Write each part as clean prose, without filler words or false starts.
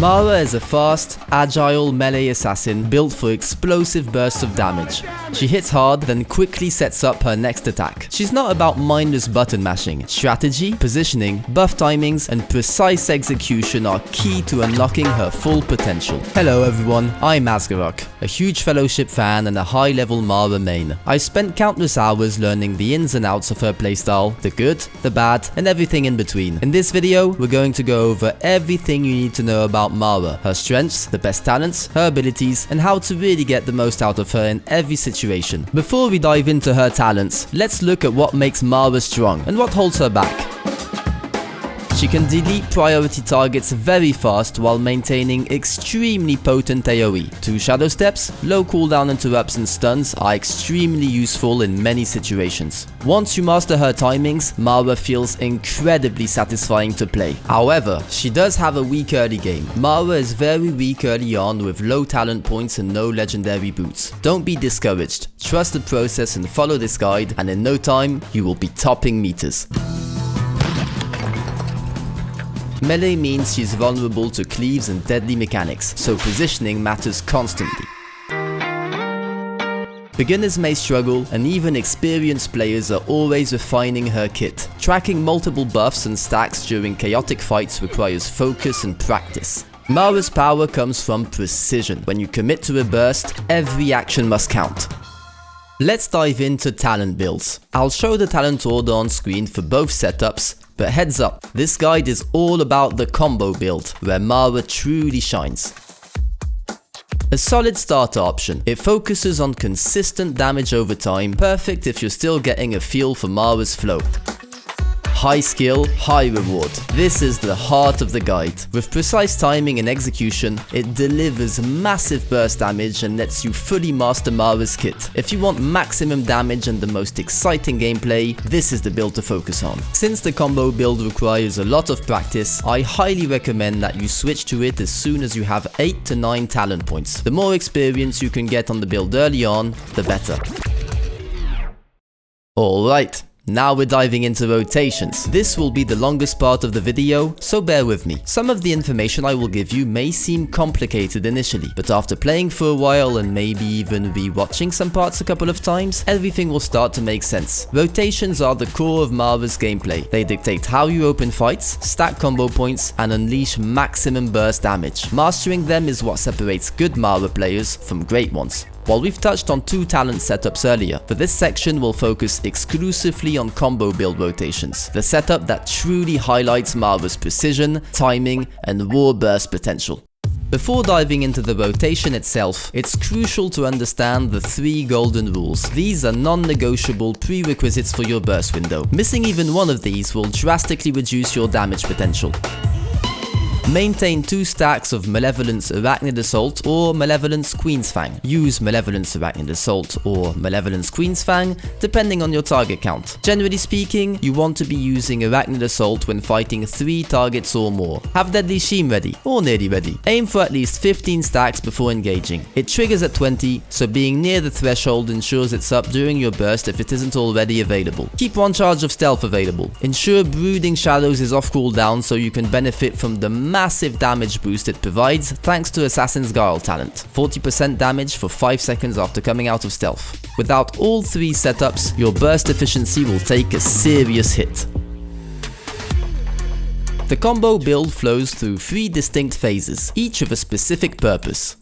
Mara is a fast, agile melee assassin built for explosive bursts of damage. She hits hard, then quickly sets up her next attack. She's not about mindless button mashing. Strategy, positioning, buff timings, and precise execution are key to unlocking her full potential. Hello everyone, I'm Azgarok, a huge Fellowship fan and a high-level Mara main. I spent countless hours learning the ins and outs of her playstyle, the good, the bad, and everything in between. In this video, we're going to go over everything you need to know about Mara, her strengths, the best talents, her abilities, and how to really get the most out of her in every situation. Before we dive into her talents, let's look at what makes Mara strong and what holds her back. She can delete priority targets very fast while maintaining extremely potent AoE. 2 shadow steps, low cooldown interrupts and stuns are extremely useful in many situations. Once you master her timings, Mara feels incredibly satisfying to play. However, she does have a weak early game. Mara is very weak early on with low talent points and no legendary boots. Don't be discouraged, trust the process and follow this guide, and in no time, you will be topping meters. Melee means she's vulnerable to cleaves and deadly mechanics, so positioning matters constantly. Beginners may struggle, and even experienced players are always refining her kit. Tracking multiple buffs and stacks during chaotic fights requires focus and practice. Mara's power comes from precision. When you commit to a burst, every action must count. Let's dive into talent builds. I'll show the talent order on screen for both setups, but heads up, this guide is all about the combo build, where Mara truly shines. A solid starter option. It focuses on consistent damage over time, perfect if you're still getting a feel for Mara's flow. High skill, high reward. This is the heart of the guide. With precise timing and execution, it delivers massive burst damage and lets you fully master Mara's kit. If you want maximum damage and the most exciting gameplay, this is the build to focus on. Since the combo build requires a lot of practice, I highly recommend that you switch to it as soon as you have 8 to 9 talent points. The more experience you can get on the build early on, the better. Alright. Now we're diving into rotations. This will be the longest part of the video, so bear with me. Some of the information I will give you may seem complicated initially, but after playing for a while and maybe even re-watching some parts a couple of times, everything will start to make sense. Rotations are the core of Mara's gameplay. They dictate how you open fights, stack combo points, and unleash maximum burst damage. Mastering them is what separates good Mara players from great ones. While we've touched on 2 talent setups earlier, for this section we'll focus exclusively on combo build rotations, the setup that truly highlights Mara's precision, timing, and raw burst potential. Before diving into the rotation itself, it's crucial to understand the 3 golden rules. These are non-negotiable prerequisites for your burst window. Missing even one of these will drastically reduce your damage potential. Maintain 2 stacks of Malevolence Arachnid Assault or Malevolence Queen's Fang. Use Malevolence Arachnid Assault or Malevolence Queen's Fang depending on your target count. Generally speaking, you want to be using Arachnid Assault when fighting 3 targets or more. Have Deadly Sheen ready or nearly ready. Aim for at least 15 stacks before engaging. It triggers at 20, so being near the threshold ensures it's up during your burst if it isn't already available. Keep 1 charge of Stealth available. Ensure Brooding Shadows is off cooldown so you can benefit from the massive damage boost it provides thanks to Assassin's Guile talent. 40% damage for 5 seconds after coming out of stealth. Without all 3 setups, your burst efficiency will take a serious hit. The combo build flows through 3 distinct phases, each with a specific purpose.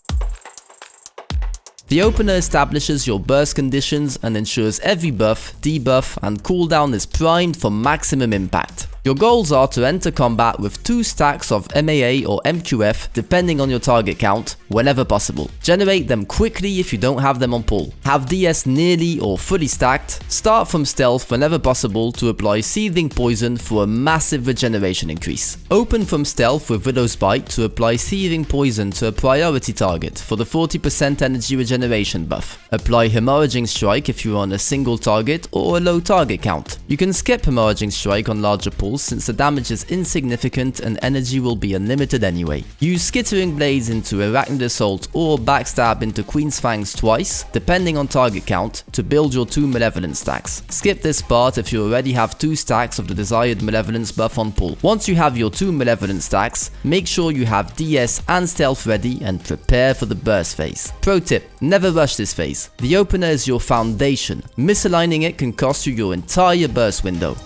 The opener establishes your burst conditions and ensures every buff, debuff, and cooldown is primed for maximum impact. Your goals are to enter combat with 2 stacks of MAA or MQF depending on your target count, whenever possible. Generate them quickly if you don't have them on pull. Have DS nearly or fully stacked. Start from stealth whenever possible to apply Seething Poison for a massive regeneration increase. Open from stealth with Widow's Bite to apply Seething Poison to a priority target for the 40% energy regeneration buff. Apply Hemorrhaging Strike if you're on a single target or a low target count. You can skip Hemorrhaging Strike on larger pulls pulls since the damage is insignificant and energy will be unlimited anyway. Use Skittering Blades into Arachnid Assault or Backstab into Queen's Fangs twice, depending on target count, to build your 2 Malevolence stacks. Skip this part if you already have 2 stacks of the desired Malevolence buff on pull. Once you have your 2 Malevolence stacks, make sure you have DS and Stealth ready and prepare for the burst phase. Pro tip, never rush this phase. The opener is your foundation. Misaligning it can cost you your entire burst window.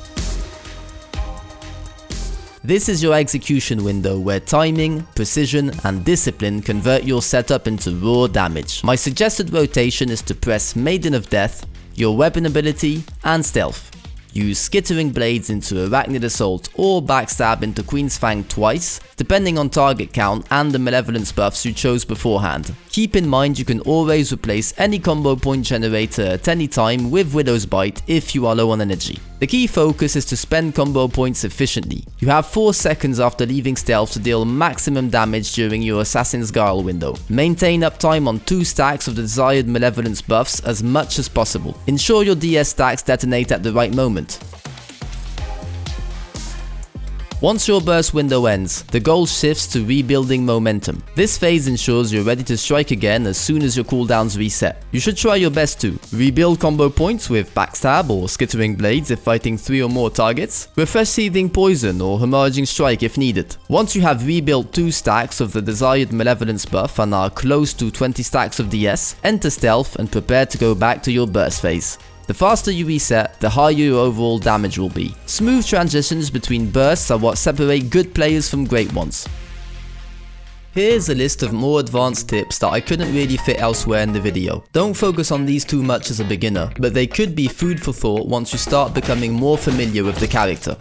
This is your execution window where timing, precision and discipline convert your setup into raw damage. My suggested rotation is to press Maiden of Death, your weapon ability and stealth. Use Skittering Blades into Arachnid Assault or Backstab into Queen's Fang twice, depending on target count and the Malevolence buffs you chose beforehand. Keep in mind you can always replace any combo point generator at any time with Widow's Bite if you are low on energy. The key focus is to spend combo points efficiently. You have 4 seconds after leaving stealth to deal maximum damage during your Assassin's Guile window. Maintain uptime on 2 stacks of the desired Malevolence buffs as much as possible. Ensure your DS stacks detonate at the right moment. Once your burst window ends, the goal shifts to rebuilding momentum. This phase ensures you're ready to strike again as soon as your cooldowns reset. You should try your best to rebuild combo points with Backstab or Skittering Blades if fighting 3 or more targets, refresh Seething Poison or Hemorrhaging Strike if needed. Once you have rebuilt 2 stacks of the desired Malevolence buff and are close to 20 stacks of DS, enter stealth and prepare to go back to your burst phase. The faster you reset, the higher your overall damage will be. Smooth transitions between bursts are what separate good players from great ones. Here's a list of more advanced tips that I couldn't really fit elsewhere in the video. Don't focus on these too much as a beginner, but they could be food for thought once you start becoming more familiar with the character.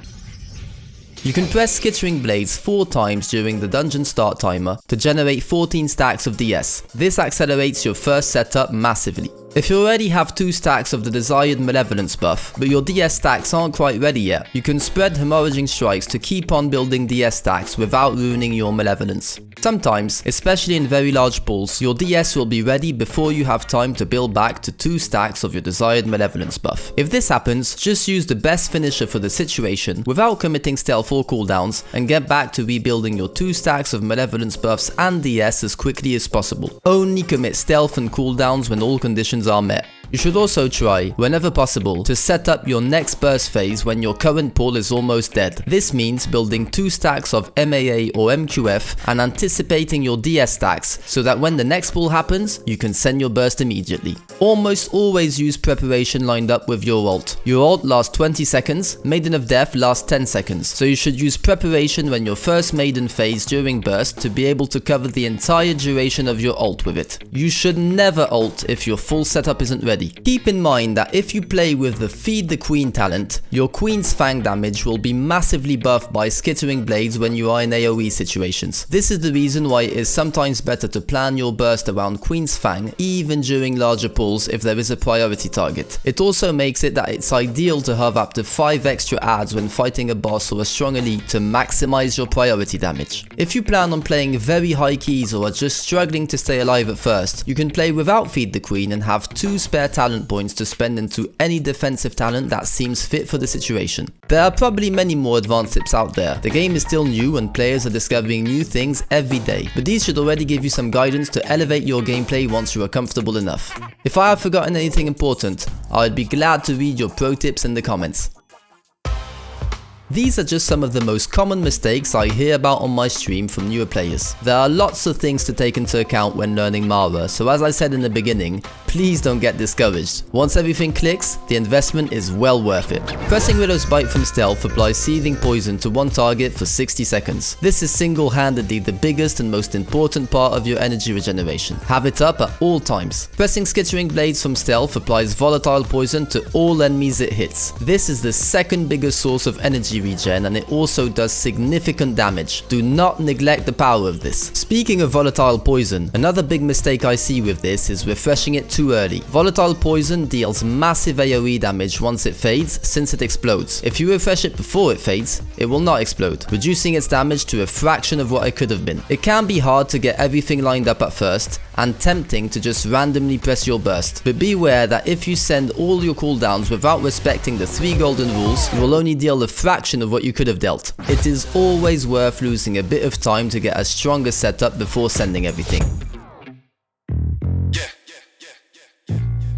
You can press Skittering Blades 4 times during the dungeon start timer to generate 14 stacks of DS. This accelerates your first setup massively. If you already have 2 stacks of the desired Malevolence buff, but your DS stacks aren't quite ready yet, you can spread Hemorrhaging Strikes to keep on building DS stacks without ruining your Malevolence. Sometimes, especially in very large pulls, your DS will be ready before you have time to build back to 2 stacks of your desired Malevolence buff. If this happens, just use the best finisher for the situation without committing stealth or cooldowns and get back to rebuilding your 2 stacks of Malevolence buffs and DS as quickly as possible. Only commit stealth and cooldowns when all conditions are met. You should also try, whenever possible, to set up your next burst phase when your current pull is almost dead. This means building 2 stacks of MAA or MQF and anticipating your DS stacks so that when the next pull happens, you can send your burst immediately. Almost always use preparation lined up with your ult. Your ult lasts 20 seconds, Maiden of Death lasts 10 seconds, so you should use preparation when your first Maiden phase during burst to be able to cover the entire duration of your ult with it. You should never ult if your full setup isn't ready. Keep in mind that if you play with the Feed the Queen talent, your Queen's Fang damage will be massively buffed by Skittering Blades when you are in AoE situations. This is the reason why it is sometimes better to plan your burst around Queen's Fang even during larger pulls if there is a priority target. It also makes it that it's ideal to have up to 5 extra adds when fighting a boss or a strong elite to maximize your priority damage. If you plan on playing very high keys or are just struggling to stay alive at first, you can play without Feed the Queen and have 2 spare talent points to spend into any defensive talent that seems fit for the situation. There are probably many more advanced tips out there. The game is still new and players are discovering new things every day, but these should already give you some guidance to elevate your gameplay once you are comfortable enough. If I have forgotten anything important, I'd be glad to read your pro tips in the comments. These are just some of the most common mistakes I hear about on my stream from newer players. There are lots of things to take into account when learning Mara, so as I said in the beginning, please don't get discouraged. Once everything clicks, the investment is well worth it. Pressing Widow's Bite from stealth applies Seething Poison to one target for 60 seconds. This is single-handedly the biggest and most important part of your energy regeneration. Have it up at all times. Pressing Skittering Blades from stealth applies Volatile Poison to all enemies it hits. This is the second biggest source of energy regen and it also does significant damage. Do not neglect the power of this. Speaking of Volatile Poison, another big mistake I see with this is refreshing it too early. Volatile Poison deals massive AoE damage once it fades since it explodes. If you refresh it before it fades, it will not explode, reducing its damage to a fraction of what it could have been. It can be hard to get everything lined up at first, and tempting to just randomly press your burst. But beware that if you send all your cooldowns without respecting the 3 golden rules, you will only deal a fraction of what you could have dealt. It is always worth losing a bit of time to get a stronger setup before sending everything.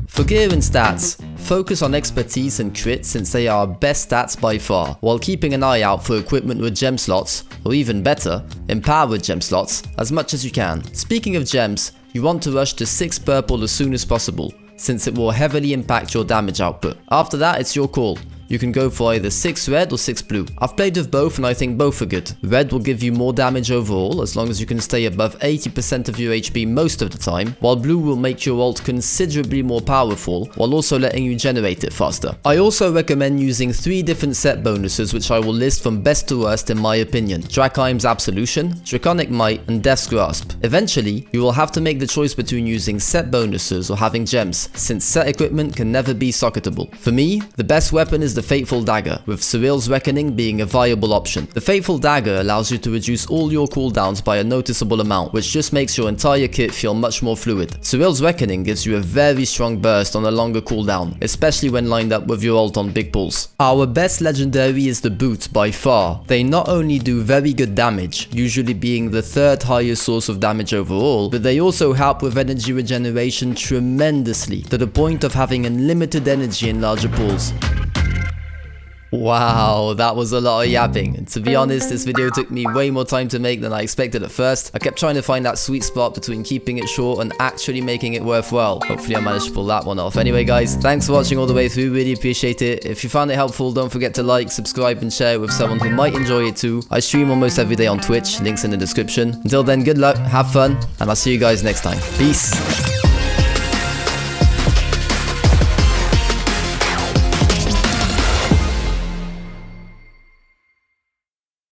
For gear and stats, focus on expertise and crit since they are our best stats by far, while keeping an eye out for equipment with gem slots, or even better, empowered gem slots, as much as you can. Speaking of gems, you want to rush to 6 purple as soon as possible, since it will heavily impact your damage output. After that, it's your call. You can go for either 6 red or 6 blue. I've played with both and I think both are good. Red will give you more damage overall as long as you can stay above 80% of your HP most of the time, while blue will make your ult considerably more powerful while also letting you generate it faster. I also recommend using 3 different set bonuses which I will list from best to worst in my opinion: Drakheim's Absolution, Draconic Might and Death's Grasp. Eventually, you will have to make the choice between using set bonuses or having gems, since set equipment can never be socketable. For me, the best weapon is the Fateful Dagger, with Cyril's Reckoning being a viable option. The Fateful Dagger allows you to reduce all your cooldowns by a noticeable amount, which just makes your entire kit feel much more fluid. Cyril's Reckoning gives you a very strong burst on a longer cooldown, especially when lined up with your ult on big pulls. Our best legendary is the Boot by far. They not only do very good damage, usually being the 3rd highest source of damage overall, but they also help with energy regeneration tremendously, to the point of having unlimited energy in larger pools. Wow, that was a lot of yapping, and to be honest, this video took me way more time to make than I expected at first. I kept trying to find that sweet spot between keeping it short and actually making it worthwhile. Hopefully I managed to pull that one off. Anyway guys, thanks for watching all the way through, really appreciate it. If you found it helpful, don't forget to like, subscribe and share it with someone who might enjoy it too. I stream almost every day on Twitch, links in the description. Until then, good luck, have fun, and I'll see you guys next time. Peace!